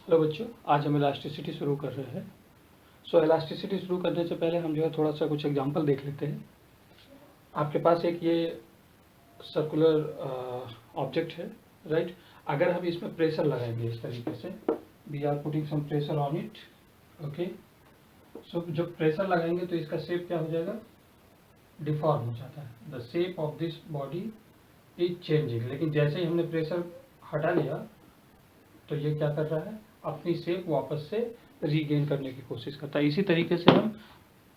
Hello बच्चों, आज हम इलास्टिसिटी शुरू कर रहे हैं। सो इलास्टिसिटी शुरू करने से पहले हम जो है थोड़ा सा कुछ एग्जांपल देख लेते हैं। आपके पास एक ये सर्कुलर ऑब्जेक्ट है, राइट। अगर हम इसमें प्रेशर लगाएंगे इस तरीके से, we are putting some pressure on it, okay. So जब प्रेशर लगाएंगे तो इसका शेप क्या हो जाएगा, डिफॉर्म हो जाता है। The shape of this body is changing. लेकिन जैसे ही हमने प्रेशर हटा लिया तो ये क्या कर रहा है, अपनी शेप वापस से रीगेन करने की कोशिश करता है। इसी तरीके से हम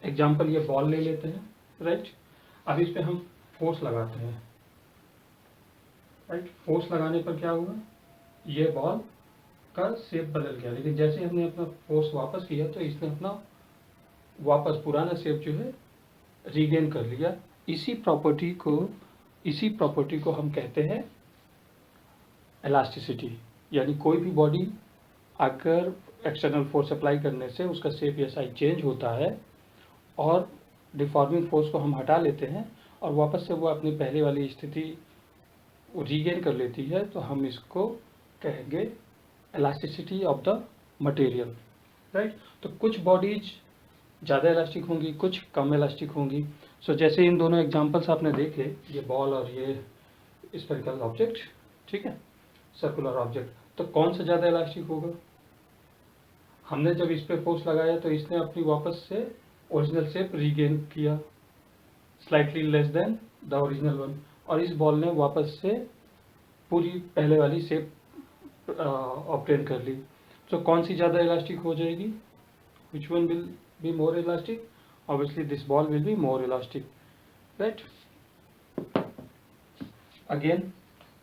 एग्जांपल ये बॉल ले लेते हैं, राइट। अब इस पे हम फोर्स लगाते हैं, राइट। फोर्स लगाने पर क्या हुआ, ये बॉल का शेप बदल गया। लेकिन जैसे हमने अपना फोर्स वापस किया तो इसने अपना वापस पुराना शेप जो है रीगेन कर लिया। इसी प्रॉपर्टी को हम कहते हैं इलास्टिसिटी। यानी कोई भी बॉडी अगर एक्सटर्नल फोर्स अप्लाई करने से उसका शेप या साइज चेंज होता है और डिफॉर्मिंग फोर्स को हम हटा लेते हैं और वापस से वो अपनी पहले वाली स्थिति रीगेन कर लेती है, तो हम इसको कहेंगे elasticity of the material, right. तो कुछ बॉडीज ज़्यादा इलास्टिक होंगी, कुछ कम इलास्टिक होंगी। सो जैसे इन दोनों एग्जांपल्स आपने देखे, ये बॉल और ये स्फेरिकल ऑब्जेक्ट, ठीक है, सर्कुलर ऑब्जेक्ट, तो कौन सा ज़्यादा इलास्टिक होगा। हमने जब इस पे फोर्स लगाया तो इसने अपनी वापस से ओरिजिनल शेप रीगेन किया, slightly less than the original one, और इस बॉल ने वापस से पूरी पहले वाली शेप ऑब्टेन कर ली। तो कौन सी ज़्यादा इलास्टिक हो जाएगी, which one will be more elastic, obviously this ball will be more elastic, right. Again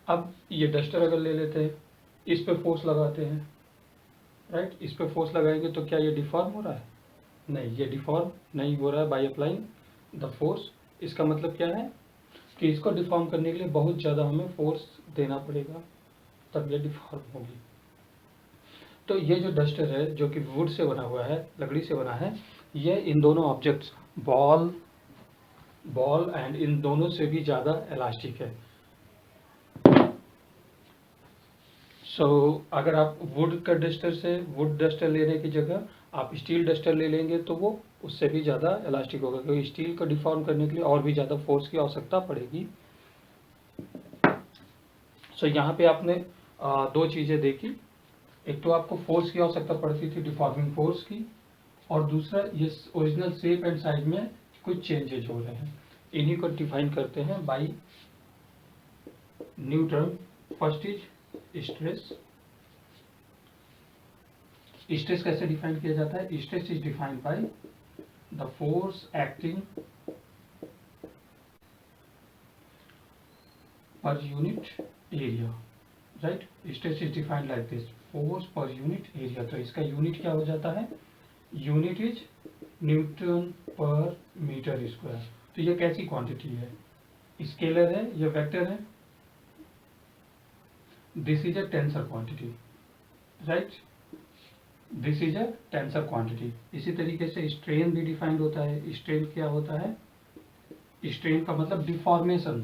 अब ये डस्टर अगर ले लेते हैं, इस पे फोर्स लगाते हैं, राइट। इस पे फोर्स लगाएंगे तो क्या ये डिफॉर्म हो रहा है, नहीं, ये डिफॉर्म नहीं हो रहा है बाय अप्लाइंग द फोर्स। इसका मतलब क्या है कि इसको डिफॉर्म करने के लिए बहुत ज़्यादा हमें फोर्स देना पड़ेगा, तब ये डिफॉर्म होगी। तो ये जो डस्टर है जो कि वुड से बना हुआ है, लकड़ी से बना है, ये इन दोनों ऑब्जेक्ट्स बॉल एंड इन दोनों से भी ज़्यादा इलास्टिक है। अगर आप वुड डस्टर लेने की जगह आप स्टील डस्टर ले लेंगे तो वो उससे भी ज़्यादा इलास्टिक होगा, क्योंकि स्टील को डिफॉर्म करने के लिए और भी ज़्यादा फोर्स की आवश्यकता पड़ेगी। यहाँ पे आपने दो चीज़ें देखी, एक तो आपको फोर्स की आवश्यकता पड़ती थी, डिफॉर्मिंग फोर्स की, और दूसरा ये ओरिजिनल शेप एंड साइज में कुछ चेंजेज हो रहे हैं। इन्हीं को डिफाइन करते हैं by new term. First is stress. Stress कैसे डिफाइन किया जाता है, stress is defined by the force acting per unit area, right. Stress is defined like this, force पर यूनिट एरिया। तो इसका यूनिट क्या हो जाता है, यूनिट इज न्यूटन पर मीटर स्क्वायर। तो ये कैसी क्वांटिटी है, स्केलर है या वेक्टर है, this is a tensor quantity, right, this is a tensor quantity. इसी तरीके से स्ट्रेन भी डिफाइंड होता है। स्ट्रेन क्या होता है, स्ट्रेन का मतलब डिफॉर्मेशन।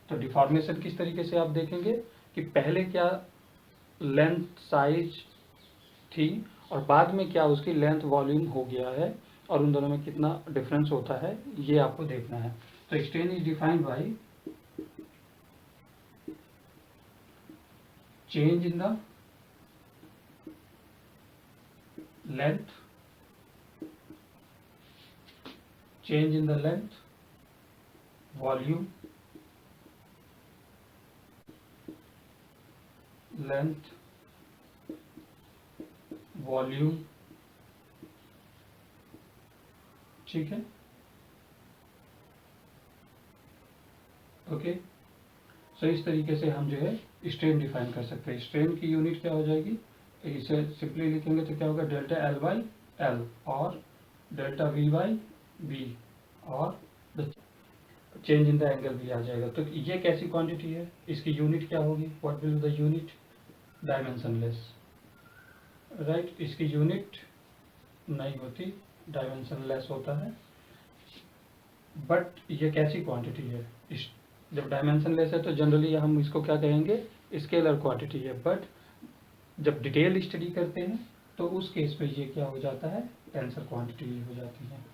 तो डिफॉर्मेशन किस तरीके से आप देखेंगे कि पहले क्या लेंथ साइज थी और बाद में क्या उसकी लेंथ वॉल्यूम हो गया है, और उन दोनों में कितना डिफरेंस होता है, ये आपको देखना है। तो strain is defined by change in the length, change in the length, volume, length, volume, ठीक है, ओके। सो इस तरीके से हम जो है स्ट्रेन डिफाइन कर सकते हैं। स्ट्रेन की यूनिट क्या हो जाएगी, इसे सिंपली लिखेंगे तो क्या होगा, डेल्टा एल बाई एल और डेल्टा वी बाई वी, और चेंज इन द एंगल भी आ जाएगा। तो ये कैसी क्वांटिटी है, इसकी यूनिट क्या होगी, what will be the unit, dimensionless, right. इसकी यूनिट नहीं होती, डायमेंशनलेस होता है। बट ये कैसी क्वांटिटी है, जब डायमेंशनलेस है तो जनरली हम इसको क्या कहेंगे, स्केलर क्वांटिटी है। बट जब डिटेल स्टडी करते हैं तो उस केस में ये क्या हो जाता है, टेंसर क्वांटिटी हो जाती है।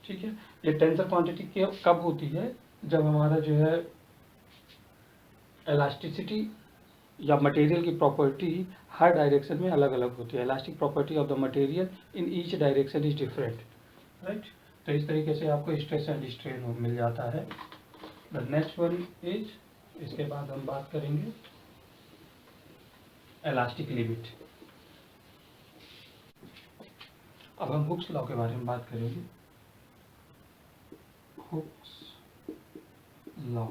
ठीक है, ये टेंसर क्वांटिटी कब होती है, जब हमारा जो है इलास्टिसिटी या मटेरियल की प्रॉपर्टी हर डायरेक्शन में अलग अलग होती है। Elastic property of the material in each direction is different, right. तो इस तरीके से आपको स्ट्रेस एंड स्ट्रेन मिल जाता है। द नेक्स्ट वन इज, इसके बाद हम बात करेंगे इलास्टिक लिमिट। अब हम हुक्स लॉ के बारे में बात करेंगे। हुक्स लॉ,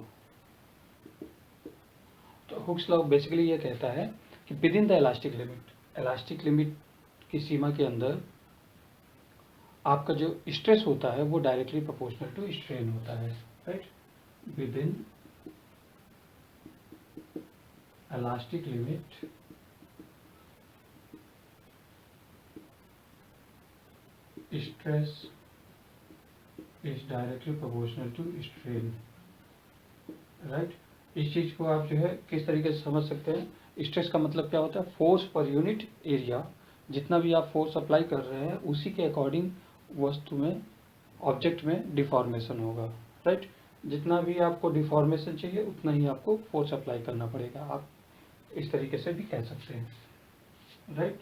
तो हुक्स लॉ बेसिकली ये कहता है कि with in the elastic limit की सीमा के अंदर आपका जो स्ट्रेस होता है वो डायरेक्टली प्रोपोर्शनल टू स्ट्रेन होता है, right. Within elastic limit stress is directly proportional to strain, right. इस चीज को आप जो है किस तरीके से समझ सकते हैं, स्ट्रेस का मतलब क्या होता है, फोर्स पर यूनिट एरिया। जितना भी आप फोर्स अप्लाई कर रहे हैं उसी के अकॉर्डिंग वस्तु में, ऑब्जेक्ट में डिफॉर्मेशन होगा, राइट। जितना भी आपको डिफॉर्मेशन चाहिए उतना ही आपको फोर्स अप्लाई करना पड़ेगा, आप इस तरीके से भी कह सकते हैं, right.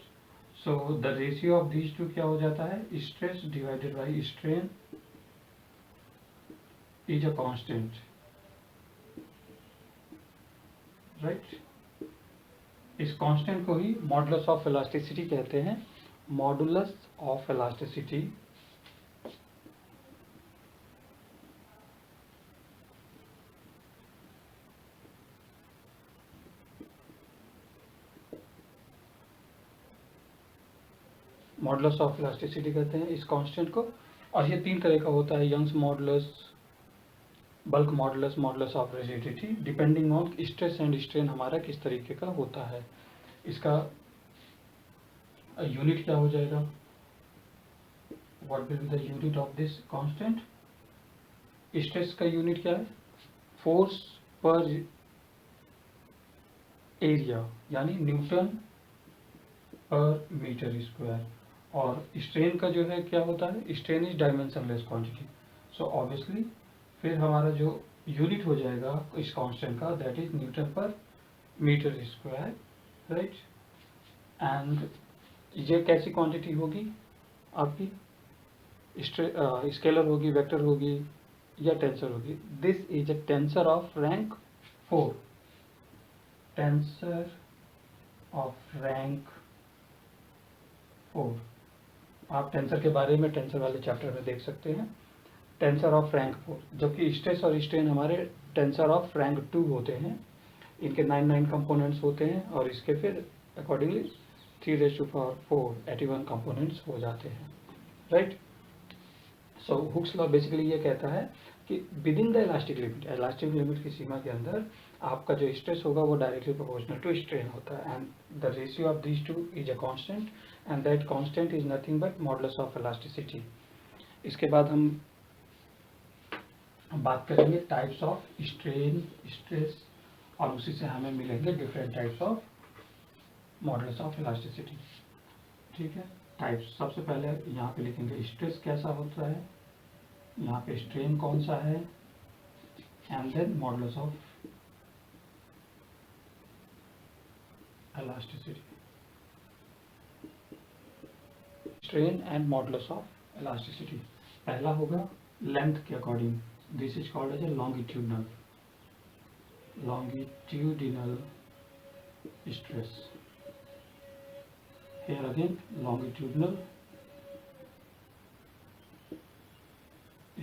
So the ratio of these to क्या हो जाता है, stress divided by strain is a constant, right. इस कांस्टेंट को ही मॉडुलस ऑफ इलास्टिसिटी कहते हैं। Modulus of elasticity modulus of elasticity कहते हैं इस कांस्टेंट को। और ये तीन तरह का होता है, Young's modulus, bulk modulus, modulus of rigidity, depending on stress and strain हमारा किस तरीके का होता है। इसका यूनिट क्या हो जाएगा, what will be the unit of this constant. Stress का यूनिट क्या है, फोर्स पर एरिया, यानी न्यूटन पर मीटर स्क्वायर। और स्ट्रेन का जो है क्या होता है, strain is dimensionless quantity. So obviously फिर हमारा जो यूनिट हो जाएगा इस कांस्टेंट का, दैट इज न्यूटन पर मीटर स्क्वायर, राइट। एंड ये कैसी क्वांटिटी होगी आपकी, स्केलर होगी, वेक्टर होगी या टेंसर होगी। This is a tensor of rank 4, tensor of rank 4। आप टेंसर के बारे में टेंसर वाले चैप्टर में देख सकते हैं, टेंसर ऑफ रैंक 4। जबकि स्ट्रेस और स्ट्रेन हमारे टेंसर ऑफ रैंक 2 होते हैं। इनके 9 कंपोनेंट्स होते हैं और इसके फिर अकॉर्डिंगली 3⁴ 81 कंपोनेंट्स हो जाते हैं, राइट। सो हुक्स लॉ बेसिकली ये कहता है कि with in the elastic limit की सीमा के अंदर आपका जो स्ट्रेस होगा वो डायरेक्टली प्रोपोर्शनल टू स्ट्रेन होता है, and the ratio of these two is a constant, and that constant is nothing but modulus of elasticity. इसके बाद हम बात करेंगे टाइप्स ऑफ स्ट्रेन, स्ट्रेस, और उसी से हमें मिलेंगे different types of modulus of elasticity. ठीक है, टाइप्स सबसे पहले यहाँ पे लिखेंगे स्ट्रेस कैसा होता है, यहाँ पे स्ट्रेन कौन सा है, and then modulus of elasticity. Strain and modulus of elasticity. पहला होगा लेंथ के according, this is called as a longitudinal stress. Here again longitudinal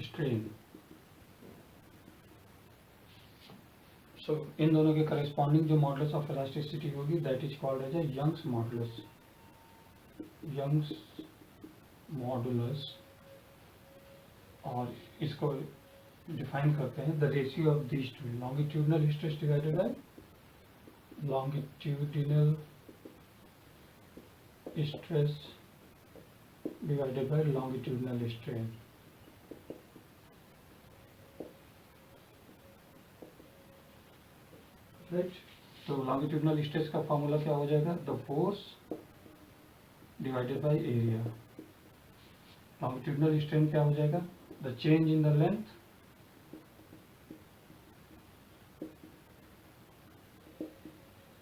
strain. So इन दोनों के करस्पॉन्डिंग जो मॉडुलस ऑफ इलास्टिसिटी होगी that is called as a Young's modulus, Young's modulus. और इसको डिफाइन करते हैं the ratio of these two, longitudinal stress divided by longitudinal stress divided by longitudinal strain. Right. तो लॉन्गिट्यूडनल स्ट्रेस का formula क्या हो जाएगा, the force divided by area. Longitudinal strain क्या हो जाएगा, the change in the length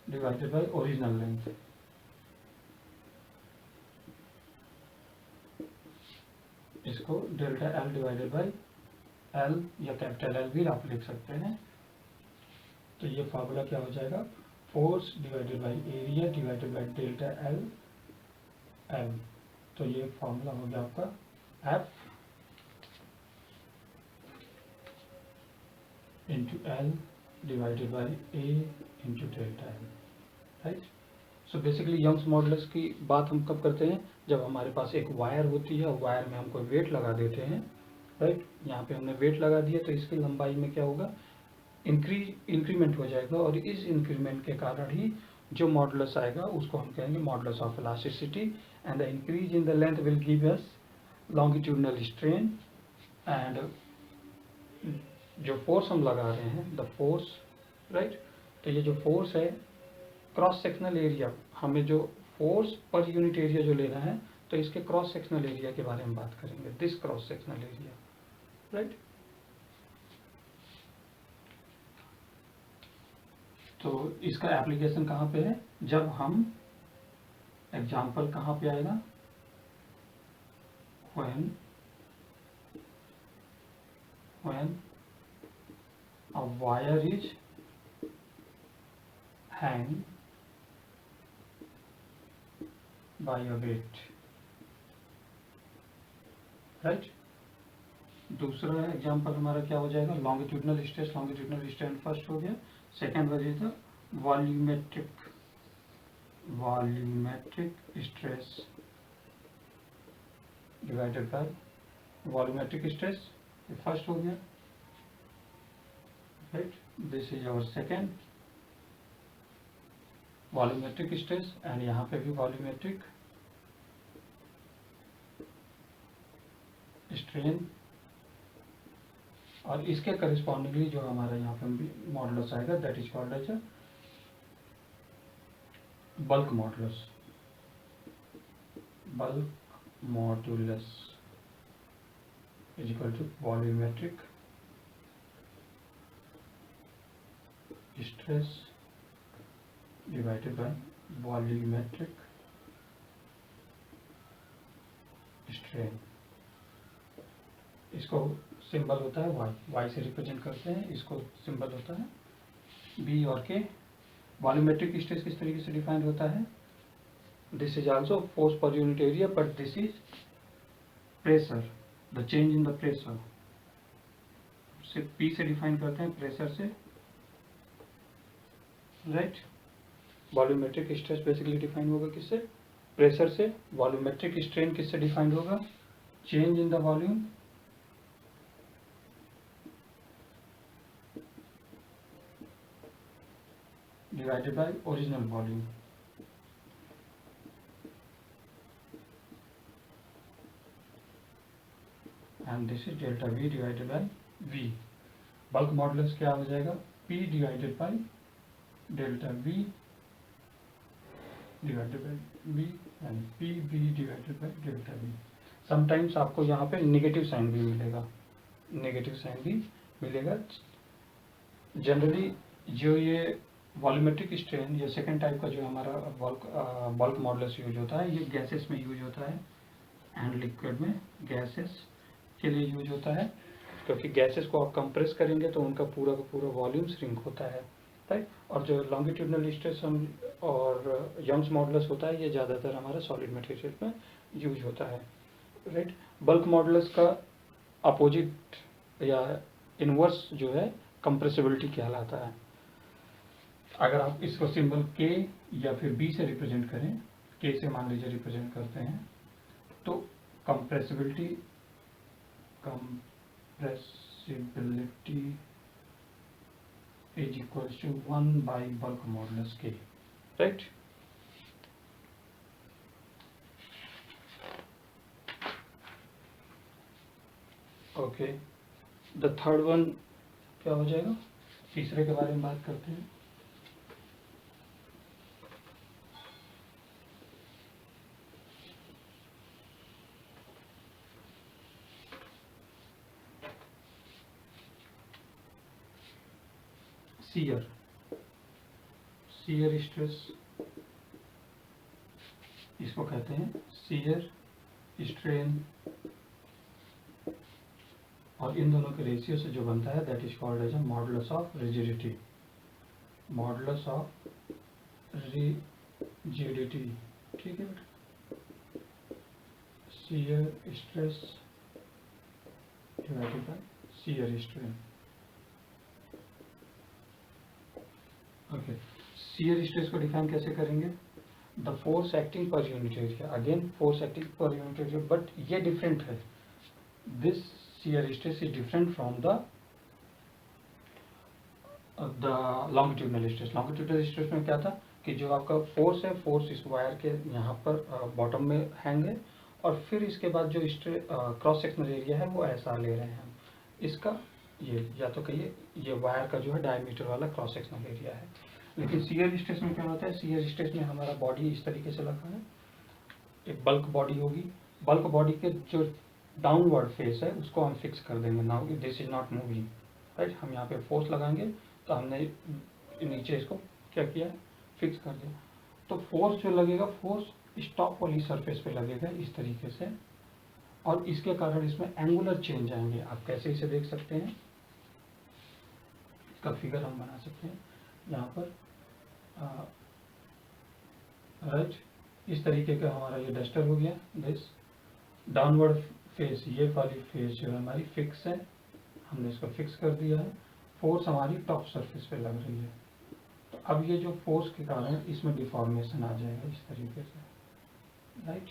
divided by original length. इसको delta L divided by L या कैपिटल एल भी आप लिख सकते हैं। तो ये फार्मूला क्या हो जाएगा, force divided by area divided by delta L L. तो ये फार्मूला हो गया आपका F into L divided by A into delta L, right. So basically Young's modulus की बात हम कब करते हैं, जब हमारे पास एक वायर होती है, वायर में हम कोई वेट लगा देते हैं, राइट। यहाँ पे हमने वेट लगा दिया तो इसकी लंबाई में क्या होगा, इंक्रीमेंट हो जाएगा, और इस इंक्रीमेंट के कारण ही जो मॉडुलस आएगा उसको हम कहेंगे modulus of elasticity, and the increase in the length will give us longitudinal strain. And जो फोर्स हम लगा रहे हैं, द फोर्स, राइट। तो ये जो फोर्स है, क्रॉस सेक्शनल एरिया, हमें जो फोर्स पर यूनिट एरिया जो लेना है, तो इसके क्रॉस सेक्शनल एरिया के बारे में बात करेंगे, this cross sectional area, right. तो इसका एप्लीकेशन कहाँ पे है, जब हम एग्जाम्पल कहाँ पे आएगा, when a wire is hanged by a weight, right. दूसरा एग्जाम्पल हमारा क्या हो जाएगा, longitudinal stress. Longitudinal strain first हो गया, सेकेंड वजह था volumetric stress divided by volumetric stress, ये फर्स्ट हो गया, right. This is our second volumetric stress, and यहाँ पे भी वॉल्यूमेट्रिक स्ट्रेन, और इसके करिस्पॉन्डिंगली जो हमारा यहाँ पे मॉडुलस आएगा, that is called as bulk modulus. Bulk modulus is equal to volumetric stress divided by volumetric strain. इसको सिंबल होता है वाई, वाई से रिप्रेजेंट करते हैं, इसको सिंबल होता है बी और के। वॉल्यूमेट्रिक स्ट्रेस किस तरीके से डिफाइंड होता है, दिस इज आल्सो फोर्स पर unit area, but this is pressure, the change in the pressure. सिर्फ पी से डिफाइन करते हैं, प्रेशर से, right. Volumetric stress basically define होगा किससे, प्रेशर से। वॉल्यूमेट्रिक स्ट्रेन किससे डिफाइंड होगा, change in the volume divided by original volume, and this is delta V divided by V। Bulk modulus क्या हो जाएगा, P divided by delta V divided by V, and PV divided by delta V। Sometimes आपको यहाँ पे negative sign भी मिलेगा, negative sign भी मिलेगा। जनरली जो ये वॉल्यूमेट्रिक स्ट्रेन, ये सेकेंड टाइप का जो हमारा बल्क मॉडुलस यूज होता है, ये गैसेस में यूज होता है, एंड लिक्विड में गैसेस के लिए यूज होता है, क्योंकि गैसेस को आप कंप्रेस करेंगे तो उनका पूरा का पूरा वॉल्यूम श्रिंक होता है, राइट। और जो लॉन्गिट्यूडनल स्ट्रेस और यंग्स मॉडुलस होता है, ये ज़्यादातर हमारा सॉलिड मटेरियल में यूज होता है, राइट। बल्क मॉडुलस का अपोजिट या इनवर्स जो है कंप्रेसिबिलिटी कहलाता है। अगर आप इसको सिंबल के या फिर बी से रिप्रेजेंट करें, के से मान लीजिए रिप्रेजेंट करते हैं, तो compressibility is equal to 1 by bulk modulus K, right. Okay, the third one क्या हो जाएगा, तीसरे के बारे में बात करते हैं। शियर, शियर स्ट्रेस इसको कहते हैं शियर स्ट्रेन, और इन दोनों के रेशियो से जो बनता है that is called as a modulus of rigidity, modulus of rigidity. ठीक है बेटा, shear stress divided by shear strain. Okay, shear stress को डिफाइन कैसे करेंगे? The force acting per unit area, again force acting per unit area, but ये different है। This shear stress is different from the longitudinal stress. Longitudinal stress में क्या था कि जो आपका फोर्स है, फोर्स इस वायर के यहाँ पर बॉटम में हैंग है, और फिर इसके बाद जो क्रॉस सेक्शनल एरिया है वो ऐसा ले रहे हैं हम। इसका ये या तो कहिए ये वायर का जो है डायमीटर वाला क्रॉस सेक्शनल एरिया है। लेकिन शियर स्ट्रेस में क्या होता है? शियर स्ट्रेस में हमारा बॉडी इस तरीके से लगा है, एक बल्क बॉडी होगी, बल्क बॉडी के जो डाउनवर्ड फेस है उसको हम फिक्स कर देंगे। Now this is not moving, right. हम यहाँ पे फोर्स लगाएंगे तो हमने नीचे इसको क्या किया, फिक्स कर दिया। तो फोर्स जो लगेगा, फोर्स टॉप वाली सरफेस पे लगेगा इस तरीके से, और इसके कारण इसमें एंगुलर चेंज आएंगे। आप कैसे इसे देख सकते हैं, इसका फिगर हम बना सकते हैं यहाँ पर, राइट। इस तरीके का हमारा ये डस्टर हो गया, दिस डाउनवर्ड फेस, ये वाली फेस जो है हमारी फिक्स है, हमने इसको फिक्स कर दिया है। फोर्स हमारी टॉप सरफेस पे लग रही है। तो अब ये जो फोर्स के कारण इसमें डिफॉर्मेशन आ जाएगा इस तरीके से, राइट।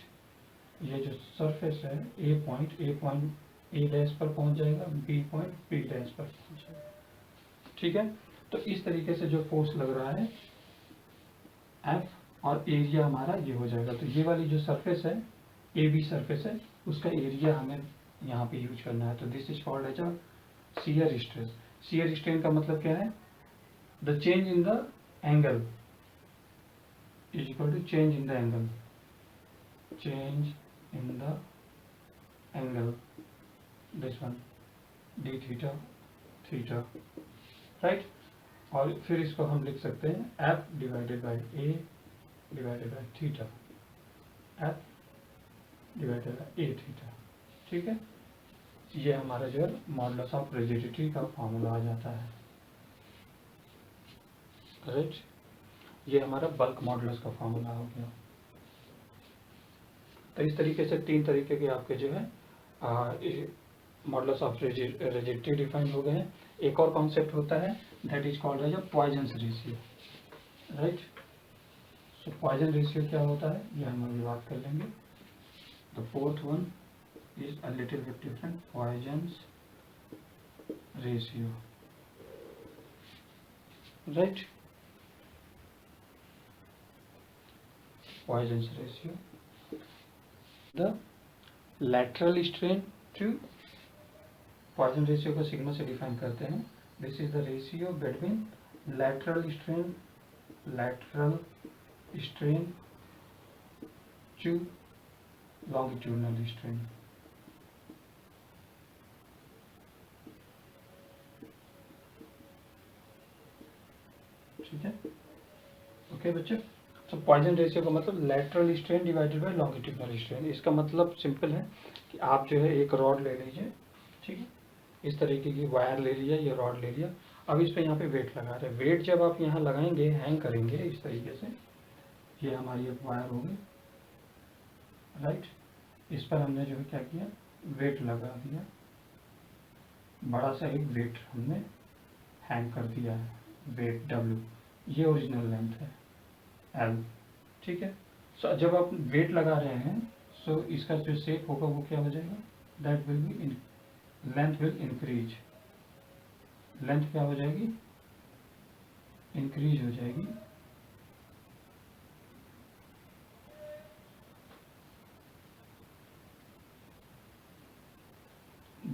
ये जो सरफेस है ए पॉइंट ए डैश पर पहुंच जाएगा, बी पॉइंट बी डैश पर पहुंच जाएगा। ठीक है, तो इस तरीके से जो फोर्स लग रहा है एफ, और एरिया हमारा ये हो जाएगा। तो ये वाली जो सरफेस है, ए बी सरफेस है, उसका एरिया हमें यहाँ पे यूज करना है। तो this is called as a shear stress. Shear strain का मतलब क्या है? The change in the angle is equal to change in the angle, change in the angle, this one D theta theta, right. और फिर इसको हम लिख सकते हैं F divided by A divided by theta, F divided by A theta. ठीक है, ये हमारा जो है मॉडुलस ऑफ रिजिडिटी का फॉर्मूला आ जाता है, राइट। ये हमारा बल्क मॉडुलस का फॉर्मूला हो गया। तो इस तरीके से तीन तरीके के आपके जो है मॉडुलस ऑफ रिजिडिटी डिफाइन हो गए हैं। एक और कॉन्सेप्ट होता है that is called as Poisson ratio, right. So Poisson ratio क्या होता है ये हम अभी बात कर लेंगे। The fourth one is a little bit different, Poisson's ratio, right. Poisson's ratio, the lateral strain to Poisson ratio को सिग्मा से डिफाइन करते हैं। This is the ratio between lateral strain to longitudinal strain। ठीक है, okay बच्चे। तो Poisson ratio का मतलब lateral strain divided by longitudinal strain. इसका मतलब सिंपल है कि आप जो है एक रॉड ले लीजिए, ठीक है, इस तरीके की वायर ले लिया, ये रॉड ले लिया। अब इस पे यहाँ पे वेट लगा रहे हैं। वेट जब आप यहाँ लगाएंगे, हैंग करेंगे इस तरीके से, ये हमारी एक वायर होगी, राइट। इस पर हमने जो है क्या किया, वेट लगा दिया, बड़ा सा एक वेट हमने हैंग कर दिया है, वेट W, ये ओरिजिनल लेंथ है L, ठीक है। सो जब आप वेट लगा रहे हैं, सो इसका जो शेप होगा वो क्या हो जाएगा, that will be length will increase, length क्या हो जाएगी, इंक्रीज हो जाएगी।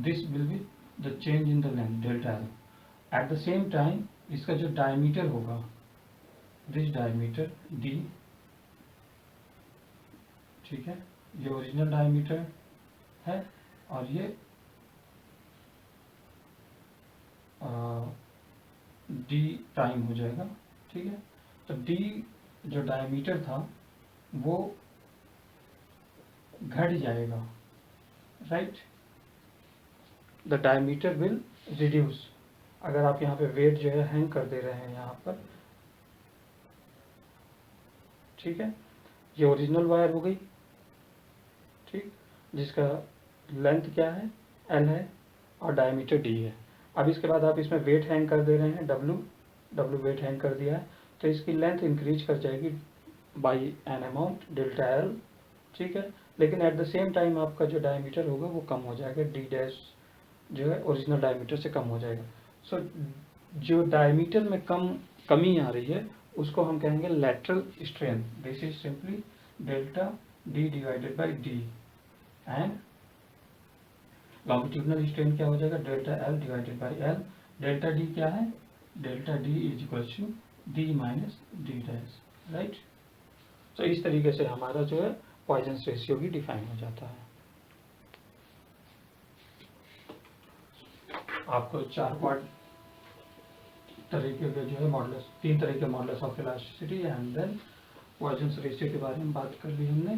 This will be the change in the length delta L। At the same time इसका जो डायमीटर होगा, दिस डायमीटर D, ठीक है, ये ओरिजिनल डायमीटर है, और ये डी प्राइम हो जाएगा, ठीक है। तो डी जो डायमीटर था वो घट जाएगा, right. The diameter will reduce. अगर आप यहाँ पे वेट जो है हैंग कर दे रहे हैं यहाँ पर, ठीक है, ये ओरिजिनल वायर हो गई, ठीक, जिसका लेंथ क्या है, एल है, और डायमीटर डी है। अब इसके बाद आप इसमें वेट हैंग कर दे रहे हैं, डब्ल्यू वेट हैंग कर दिया है, तो इसकी लेंथ इंक्रीज कर जाएगी by an amount delta L, ठीक है। लेकिन एट द सेम टाइम आपका जो डायमीटर होगा वो कम हो जाएगा, डी डैश जो है ओरिजिनल डायमीटर से कम हो जाएगा। सो जो डायमीटर में कमी आ रही है उसको हम कहेंगे lateral strain. This is simply delta D divided by D, and longitudinal strain क्या हो जाएगा, delta L divided by L. Delta D क्या है, delta D is equal to D minus D dash, right. तो इस तरीके से हमारा जो है पॉइजन्स रेशियो भी डिफाइन हो जाता है। आपको तरीके के जो है मॉडल्स, 3 तरह के models of elasticity and then Poisson's ratio के बारे में बात कर ली हमने।